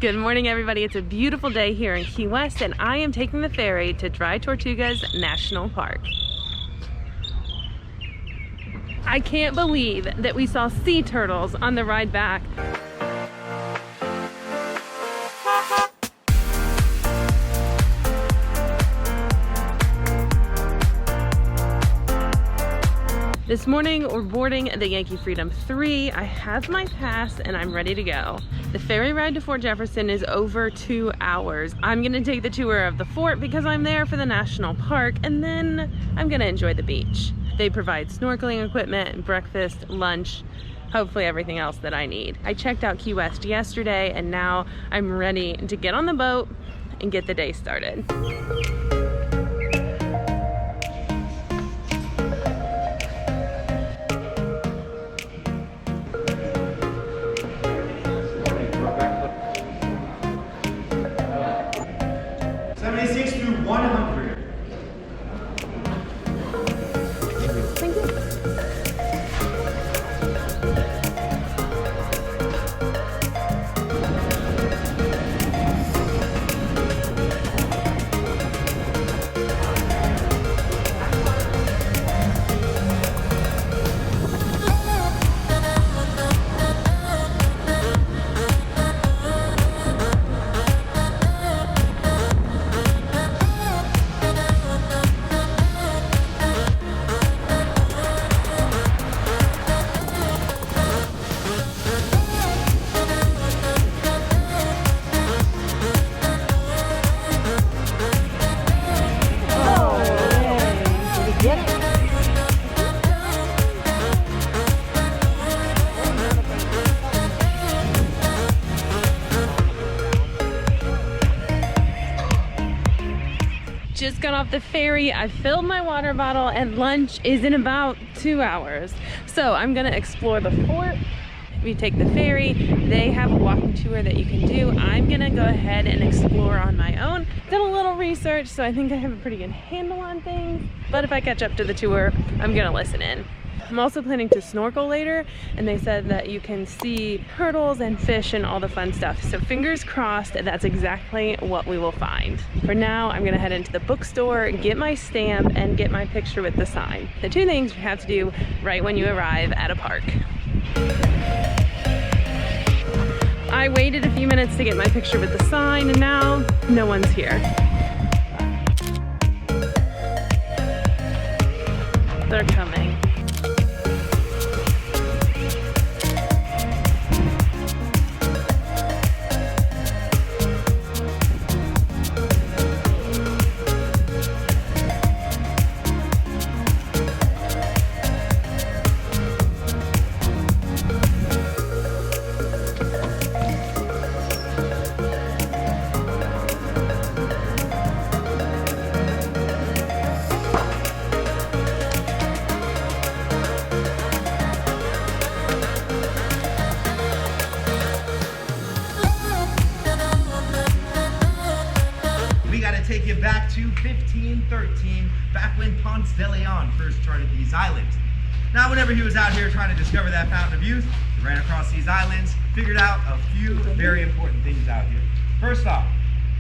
Good morning, everybody. It's a beautiful day here in Key West, and I am taking the ferry to Dry Tortugas National Park. I can't believe that we saw sea turtles on the ride back. This morning, we're boarding the Yankee Freedom III. I have my pass and I'm ready to go. The ferry ride to Fort Jefferson is over 2 hours. I'm gonna take the tour of the fort because I'm there for the national park, and then I'm gonna enjoy the beach. They provide snorkeling equipment, breakfast, lunch, hopefully everything else that I need. I checked out Key West yesterday and now I'm ready to get on the boat and get the day started. Just got off the ferry. I filled my water bottle and lunch is in about 2 hours. So I'm gonna explore the fort. We take the ferry. They have a walking tour that you can do. I'm gonna go ahead and explore on my own. Did a little research, so I think I have a pretty good handle on things. But if I catch up to the tour, I'm gonna listen in. I'm also planning to snorkel later, and they said that you can see turtles and fish and all the fun stuff. So fingers crossed, that's exactly what we will find. For now, I'm gonna head into the bookstore, get my stamp, and get my picture with the sign. The two things you have to do right when you arrive at a park. I waited a few minutes to get my picture with the sign, and now no one's here. They're coming. Take you back to 1513, back when Ponce de Leon first charted these islands. Now, whenever he was out here trying to discover that fountain of youth, he ran across these islands, figured out a few very important things out here. First off,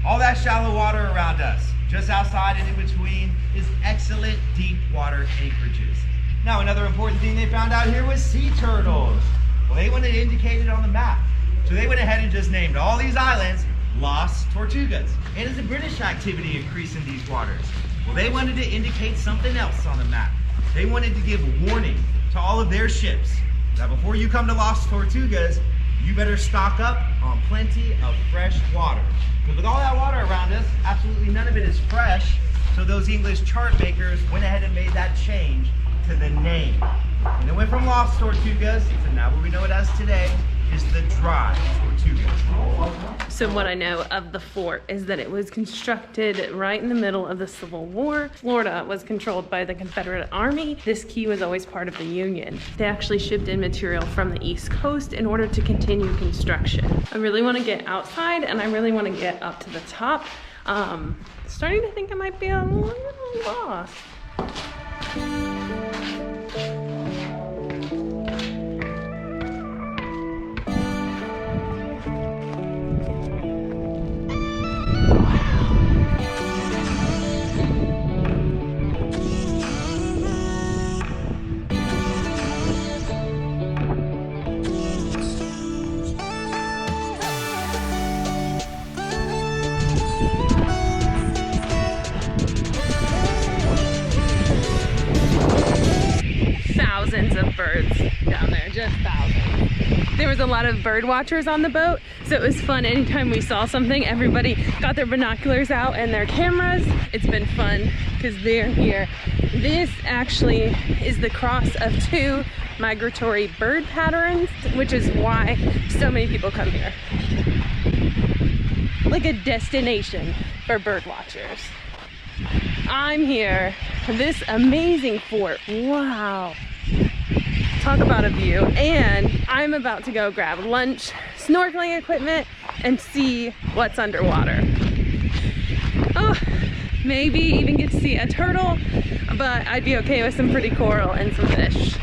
all that shallow water around us, just outside and in between, is excellent deep water anchorages. Now, another important thing they found out here was sea turtles. Well, they wanted it indicated on the map. So they went ahead and just named all these islands Las Tortugas. And as a British activity increased in these waters, well, they wanted to indicate something else on the map. They wanted to give warning to all of their ships that before you come to Las Tortugas, you better stock up on plenty of fresh water. Because with all that water around us, absolutely none of it is fresh. So those English chart makers went ahead and made that change to the name. And it went from Las Tortugas to now what we know it as today is the Dry Tortugas. So what I know of the fort is that it was constructed right in the middle of the Civil War. Florida was controlled by the Confederate Army. This key was always part of the Union. They actually shipped in material from the East Coast in order to continue construction. I really want to get outside and I really want to get up to the top. Starting to think I might be a little lost. lot of bird watchers on the boat, so it was fun. Anytime we saw something, everybody got their binoculars out and their cameras. It's been fun because they're here. This actually is the cross of two migratory bird patterns, which is why so many people come here. Like a destination for bird watchers. I'm here. This amazing fort. Wow. Talk about a view. And I'm about to go grab lunch, snorkeling equipment, and see what's underwater. Oh, maybe even get to see a turtle, but I'd be okay with some pretty coral and some fish.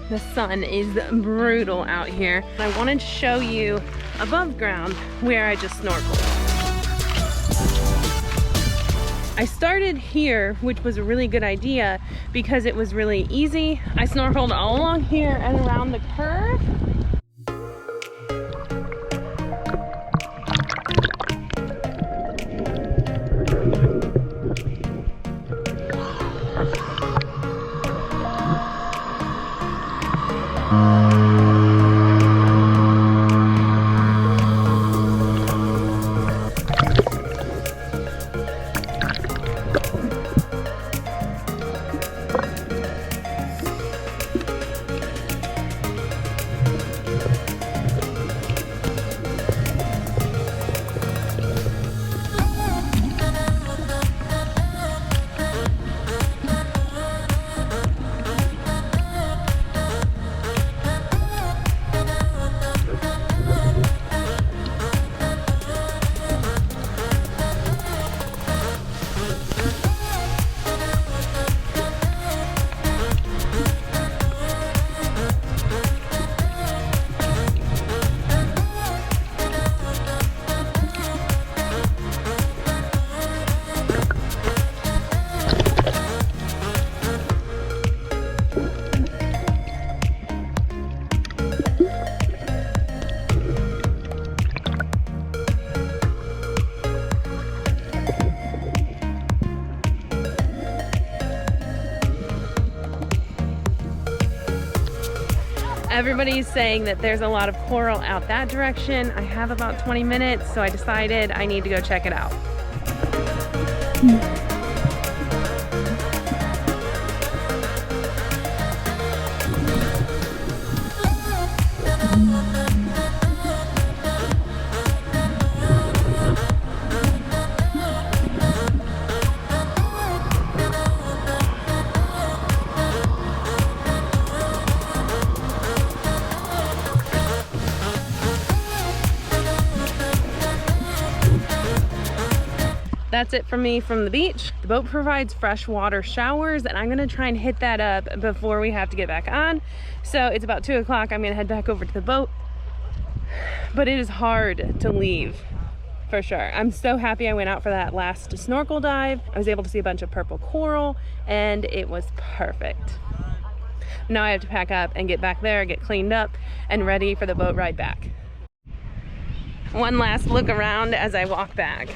The sun is brutal out here. I wanted to show you above ground where I just snorkeled. I started here, which was a really good idea because it was really easy. I snorkeled all along here and around the curve. Everybody's saying that there's a lot of coral out that direction. I have about 20 minutes, so I decided I need to go check it out. That's it from me from the beach. The boat provides freshwater showers, and I'm gonna try and hit that up before we have to get back on. So it's about 2 o'clock. I'm gonna head back over to the boat, but it is hard to leave for sure. I'm so happy I went out for that last snorkel dive. I was able to see a bunch of purple coral, and it was perfect. Now I have to pack up and get back there, get cleaned up, and ready for the boat ride back. One last look around as I walk back.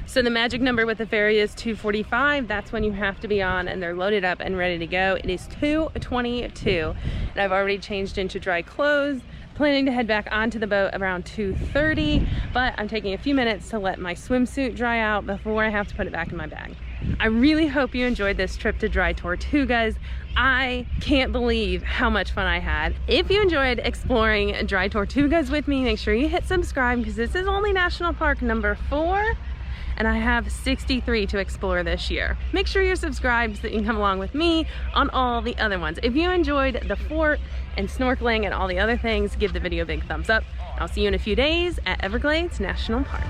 So the magic number with the ferry is 2:45. That's when you have to be on, and they're loaded up and ready to go. It is 2:22, and I've already changed into dry clothes. Planning to head back onto the boat around 2:30, but I'm taking a few minutes to let my swimsuit dry out before I have to put it back in my bag. I really hope you enjoyed this trip to Dry Tortugas. I can't believe how much fun I had. If you enjoyed exploring Dry Tortugas with me, make sure you hit subscribe, because this is only National Park number 4. And I have 63 to explore this year. Make sure you're subscribed so that you can come along with me on all the other ones. If you enjoyed the fort and snorkeling and all the other things, give the video a big thumbs up. I'll see you in a few days at Everglades National Park.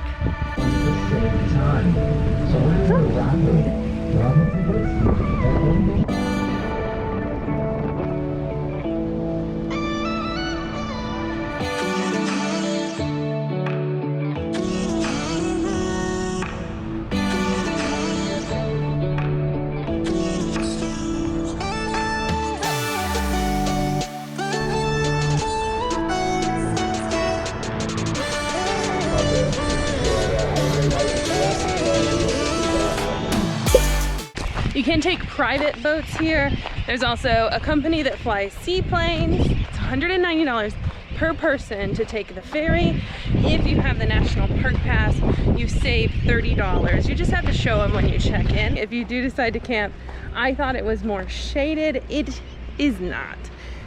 You can take private boats here. There's also a company that flies seaplanes. It's $190 per person to take the ferry. If you have the National Park Pass, you save $30. You just have to show them when you check in. If you do decide to camp, I thought it was more shaded. It is not.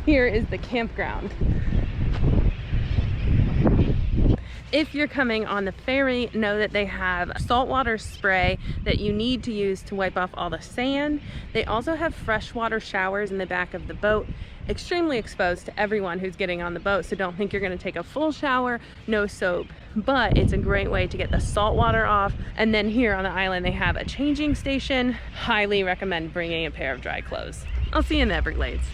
Here is the campground. If you're coming on the ferry, know that they have saltwater spray that you need to use to wipe off all the sand. They also have freshwater showers in the back of the boat, extremely exposed to everyone who's getting on the boat, so don't think you're going to take a full shower, no soap. But it's a great way to get the salt water off. And then here on the island they have a changing station. Highly recommend bringing a pair of dry clothes. I'll see you in the Everglades.